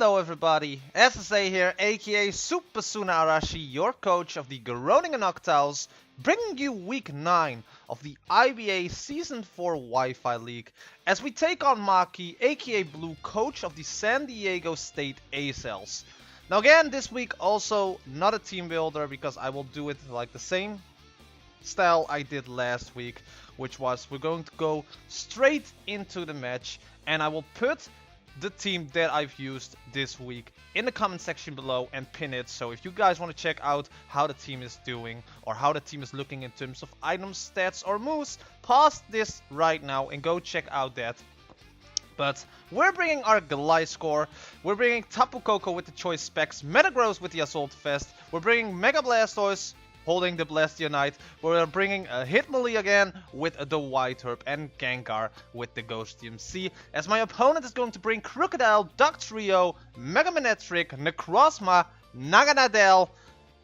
Hello everybody, SSA here, aka Super Suna Arashi, your coach of the Groningen Noctowls, bringing you week 9 of the IBA Season 4 Wi-Fi League, as we take on Maki, aka Blue, coach of the San Diego States Azelfs. Now again, this week also not a team builder, because I will do it like the same style I did last week, which was we're going to go straight into the match, and I will put the team that I've used this week in the comment section below and pin it. So if you guys want to check out how the team is doing or how the team is looking in terms of items, stats or moves, pause this right now and go check out that. But we're bringing our Gliscor, we're bringing Tapu Koko with the choice specs, Metagross with the Assault Vest, we're bringing Mega Blastoise holding the Blastionite, we're bringing a Hitmonlee again with the White Herb, and Gengar with the Ghost DMC, as my opponent is going to bring Crocodile, Dugtrio, Mega Manectric, Necrozma, Naganadel,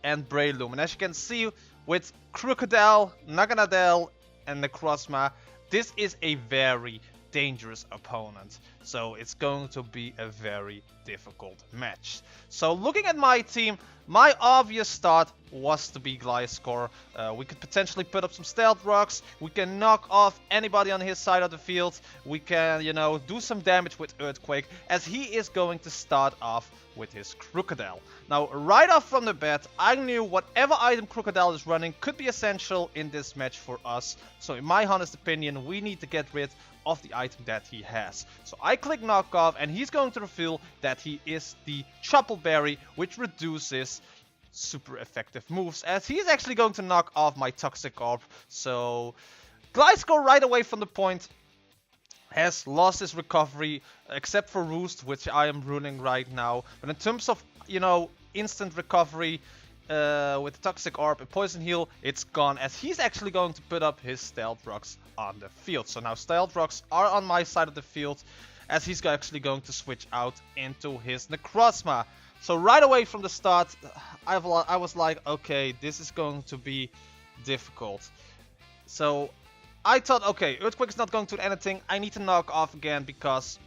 and Breloom. And as you can see, with Crocodile, Naganadel, and Necrozma, this is a very dangerous opponent, so it's going to be a very difficult match. So looking at my team, my obvious start was to be Gliscor. We could potentially put up some Stealth Rocks, we can knock off anybody on his side of the field, we can, you know, do some damage with Earthquake, as he is going to start off with his Crocodile. Now, right off from the bat, I knew whatever item Crocodile is running could be essential in this match for us. So in my honest opinion, we need to get rid of the item that he has. So I click knock off, and he's going to reveal that he is the Choppleberry, which reduces super effective moves, as he's actually going to knock off my Toxic Orb. So Gliscor right away from the point has lost his recovery, except for Roost, which I am ruining right now. But in terms of, you know, instant recovery with Toxic Orb and Poison Heal, it's gone, as he's actually going to put up his Stealth Rocks on the field. So now Stealth Rocks are on my side of the field, as he's actually going to switch out into his Necrozma. So right away from the start, I was like, okay, this is going to be difficult. So I thought, okay, Earthquake is not going to do anything. I need to knock off again, because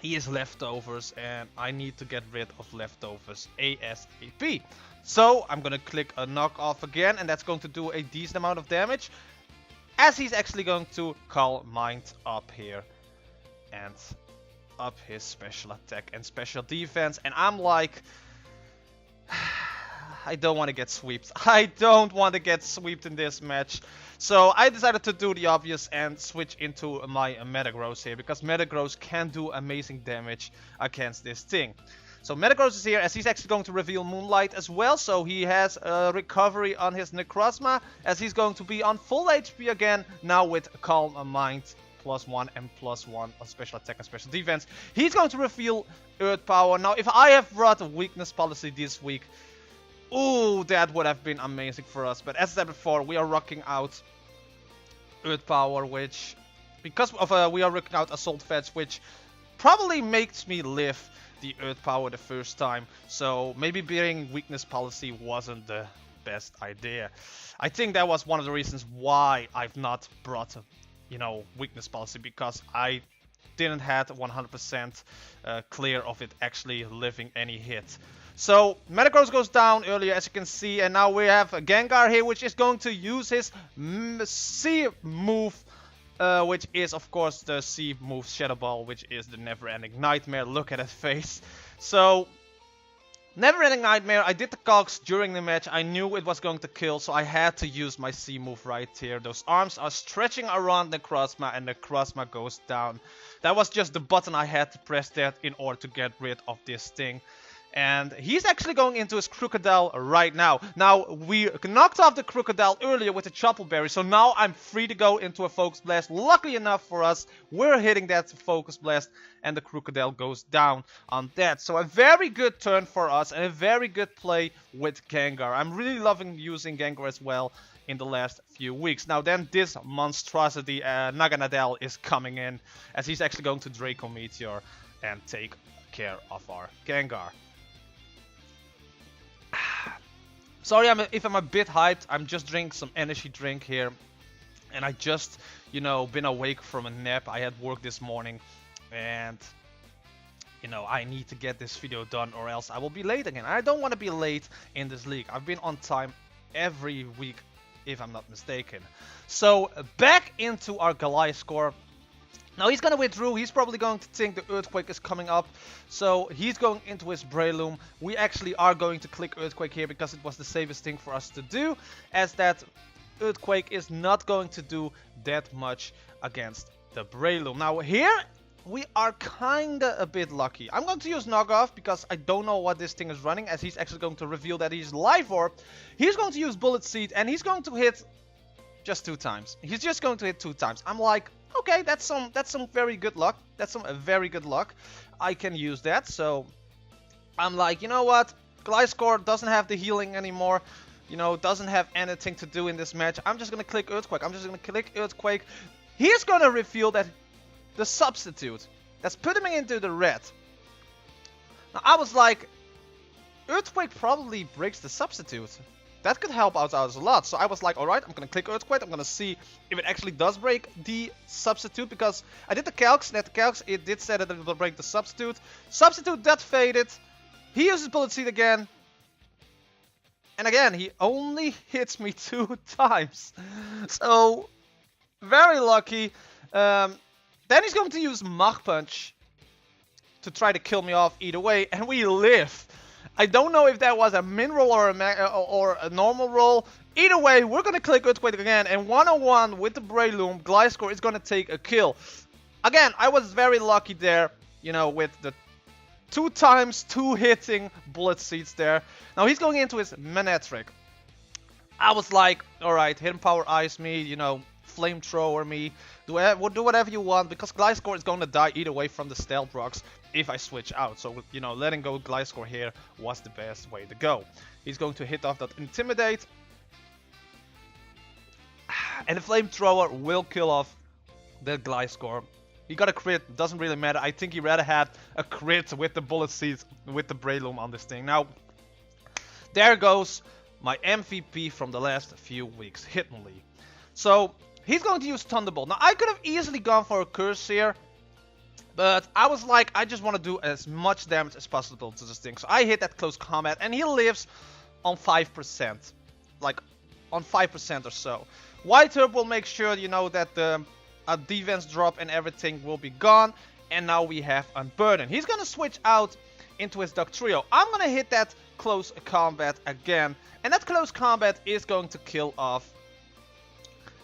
he is leftovers, and I need to get rid of leftovers ASAP. So I'm going to click a knock off again, and that's going to do a decent amount of damage, as he's actually going to Calm Mind up here and up his special attack and special defense. And I'm like, I don't want to get sweeped. I don't want to get sweeped in this match. So I decided to do the obvious and switch into my Metagross here, because Metagross can do amazing damage against this thing. So Metagross is here, as he's actually going to reveal Moonlight as well, so he has a recovery on his Necrozma, as he's going to be on full HP again, now with Calm Mind +1 and +1 on special attack and special defense. He's going to reveal Earth Power. Now, if I have brought a weakness policy this week, ooh, that would have been amazing for us. But as I said before, we are rocking out Earth Power, which, because of we are rocking out Assault Vest, which probably makes me live the Earth Power the first time. So maybe being weakness policy wasn't the best idea. I think that was one of the reasons why I've not brought a, you know, weakness policy, because I didn't have 100% clear of it actually living any hit. So Metagross goes down earlier, as you can see, and now we have a Gengar here, which is going to use his C move, which is of course the C move Shadow Ball, which is the never-ending nightmare. Look at his face. So Never-ending nightmare. I did the cogs during the match. I knew it was going to kill, so I had to use my C move right here. Those arms are stretching around Necrozma, and Necrozma goes down. That was just the button I had to press there in order to get rid of this thing. And he's actually going into his Crocodile right now. Now, we knocked off the Crocodile earlier with the Choppleberry, so now I'm free to go into a Focus Blast. Luckily enough for us, we're hitting that Focus Blast, and the Crocodile goes down on that. So a very good turn for us, and a very good play with Gengar. I'm really loving using Gengar as well in the last few weeks. Now then, this monstrosity, Naganadel, is coming in, as he's actually going to Draco Meteor and take care of our Gengar. Sorry if I'm a bit hyped. I'm just drinking some energy drink here. And I just, you know, been awake from a nap. I had work this morning. And you know, I need to get this video done or else I will be late again. I don't want to be late in this league. I've been on time every week, if I'm not mistaken. So back into our Goliath score. Now he's gonna withdraw. He's probably going to think the Earthquake is coming up. So he's going into his Breloom. We actually are going to click Earthquake here because it was the safest thing for us to do, as that Earthquake is not going to do that much against the Breloom. Now here we are kinda a bit lucky. I'm going to use Knockoff because I don't know what this thing is running, as he's actually going to reveal that he's Life Orb. He's going to use Bullet Seed and he's going to hit just 2 times. He's just going to hit 2 times. I'm like, okay, that's some very good luck. That's some very good luck. I can use that. So I'm like, you know what? Gliscor doesn't have the healing anymore. You know, doesn't have anything to do in this match. I'm just gonna click Earthquake. I'm just gonna click Earthquake. He's gonna reveal that the substitute that's putting me into the red. Now I was like, Earthquake probably breaks the substitute. That could help out a lot. So I was like, alright, I'm gonna click Earthquake. I'm gonna see if it actually does break the substitute, because I did the calcs, and at the calcs it did say that it will break the substitute. Substitute that faded. He uses Bullet Seed again. And again, he only hits me 2 times. So, very lucky. Then he's going to use Mach Punch to try to kill me off either way, and we live. I don't know if that was a min roll or a normal roll. Either way, we're going to click Earthquake again, and 1-on-1 with the Breloom, Gliscor is going to take a kill. Again, I was very lucky there, you know, with the 2 times 2 hitting Bullet Seeds there. Now he's going into his Manectric. I was like, alright, Hidden Power Ice me, you know, Flamethrower me, do whatever you want, because Gliscor is going to die either way from the Stealth Rocks if I switch out. So, you know, letting go Gliscor here was the best way to go. He's going to hit off that Intimidate. And the Flamethrower will kill off the Gliscor. He got a crit, doesn't really matter. I think he rather had a crit with the Bullet Seeds, with the Breloom on this thing. Now, there goes my MVP from the last few weeks, Hitmonlee. So, he's going to use Thunderbolt. Now, I could have easily gone for a Curse here, but I was like, I just want to do as much damage as possible to this thing. So, I hit that Close Combat, and he lives on 5%. Like, on 5% or so. White Herb will make sure, you know, that the defense drop and everything will be gone, and now we have Unburden. He's gonna switch out into his Dugtrio. I'm gonna hit that Close Combat again, and that Close Combat is going to kill off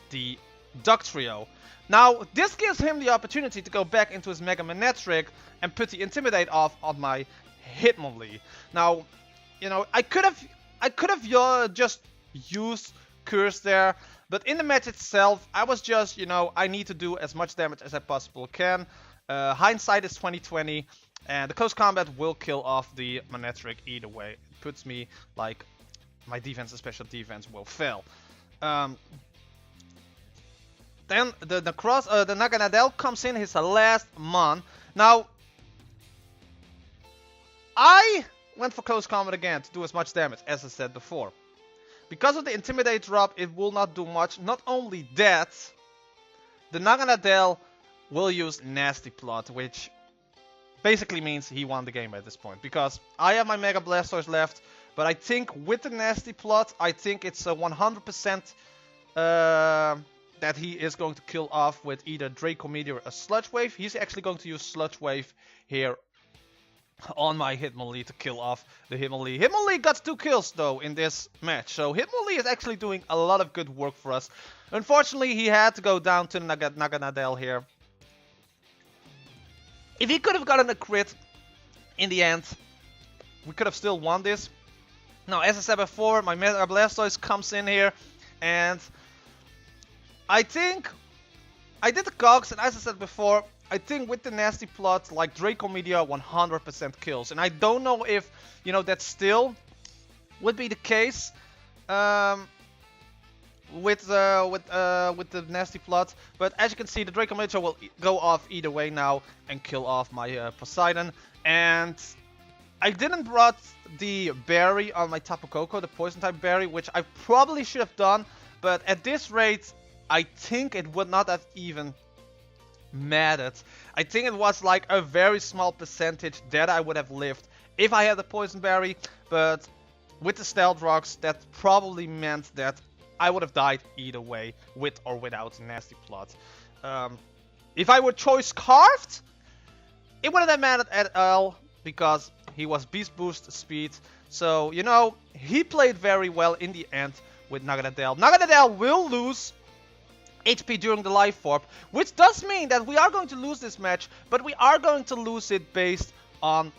the Dugtrio. Now this gives him the opportunity to go back into his Mega Manectric and put the Intimidate off on my Hitmonlee. Now, you know, I could have just used Curse there, but in the match itself, I was just, you know, I need to do as much damage as I possibly can. Hindsight is 20/20, and the Close Combat will kill off the Manectric either way. It puts me, like, my defense and special defense will fail. Then the Naganadel comes in his last Mon. Now, I went for Close Combat again to do as much damage as I said before. Because of the Intimidate drop, it will not do much. Not only that, the Naganadel will use Nasty Plot, which basically means he won the game at this point. Because I have my Mega Blastoise left, but I think with the Nasty Plot, I think it's a 100% that he is going to kill off with either Draco Meteor or a Sludge Wave. He's actually going to use Sludge Wave here on my Hitmonlee to kill off the Hitmonlee. Hitmonlee got 2 kills though in this match, so Hitmonlee is actually doing a lot of good work for us. Unfortunately, he had to go down to Naganadel here. If he could have gotten a crit in the end, we could have still won this. Now, as I said before, my Mega Blastoise comes in here, and I think I did the cogs, and as I said before, I think with the Nasty Plot, like Draco Meteor 100% kills. And I don't know if, you know, that still would be the case with the Nasty Plot. But as you can see, the Draco Meteor will go off either way now and kill off my Poseidon. And I didn't brought the berry on my Tapu Koko, the poison type berry, which I probably should have done. But at this rate, I think it would not have even mattered. I think it was like a very small percentage that I would have lived if I had the Poison Berry, but with the Stealth Rocks, that probably meant that I would have died either way, with or without Nasty Plot. If I were Choice Carved, it wouldn't have mattered at all, because he was Beast Boost Speed. So, you know, he played very well in the end with Naganadel. Naganadel will lose HP during the Life Orb, which does mean that we are going to lose this match, but we are going to lose it based on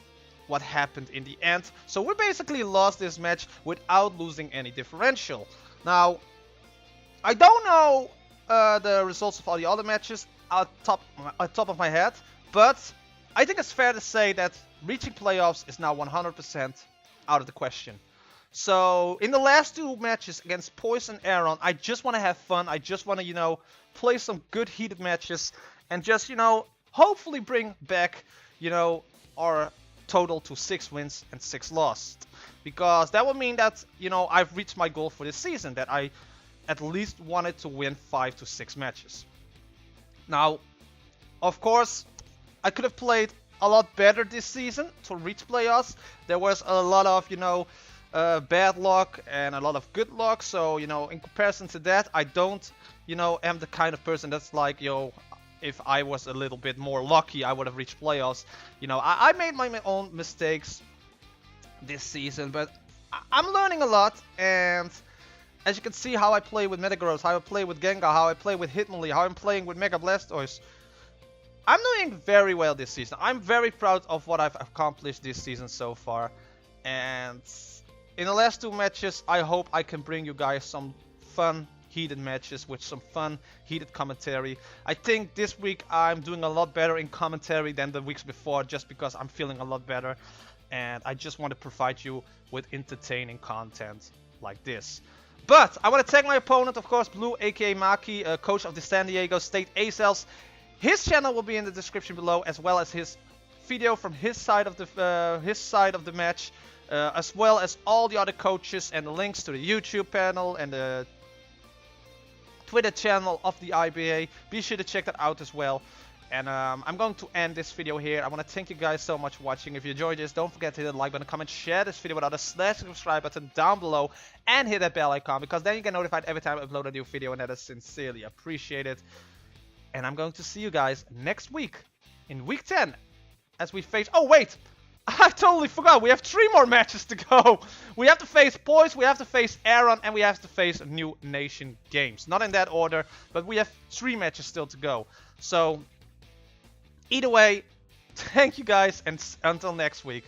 what happened in the end. So we basically lost this match without losing any differential. Now, I don't know the results of all the other matches at top of my head, but I think it's fair to say that reaching playoffs is now 100% out of the question. So in the last two matches against Poison Aaron, I just want to have fun. I just want to, you know, play some good heated matches and just, you know, hopefully bring back, you know, our total to 6 wins and 6 losses. Because that would mean that, you know, I've reached my goal for this season, that I at least wanted to win 5 to 6 matches. Now, of course, I could have played a lot better this season to reach playoffs. There was a lot of, you know, bad luck and a lot of good luck. So, you know, in comparison to that, I don't, you know, am the kind of person that's like, yo, if I was a little bit more lucky, I would have reached playoffs. You know, I made my own mistakes this season, but I'm learning a lot. And as you can see how I play with Metagross, how I play with Gengar, how I play with Hitmonlee, how I'm playing with Mega Blastoise, I'm doing very well this season. I'm very proud of what I've accomplished this season so far. And in the last 2 matches, I hope I can bring you guys some fun, heated matches with some fun, heated commentary. I think this week I'm doing a lot better in commentary than the weeks before, just because I'm feeling a lot better. And I just want to provide you with entertaining content like this. But I want to thank my opponent, of course, Blue, aka Maki, coach of the San Diego States Azelfs. His channel will be in the description below, as well as his video from his side of the match, as well as all the other coaches and the links to the YouTube panel and the Twitter channel of the IBA. Be sure to check that out as well. And I'm going to end this video here. I want to thank you guys so much for watching. If you enjoyed this, don't forget to hit the like button, comment, share this video with others, slash the subscribe button down below, and hit that bell icon, because then you get notified every time I upload a new video, and that is sincerely appreciated. And I'm going to see you guys next week in week 10 as we face... Oh, wait! I totally forgot. We have 3 more matches to go. We have to face Poise, we have to face Aaron, and we have to face New Nation Games. Not in that order, but we have 3 matches still to go. So, either way, thank you guys, and until next week.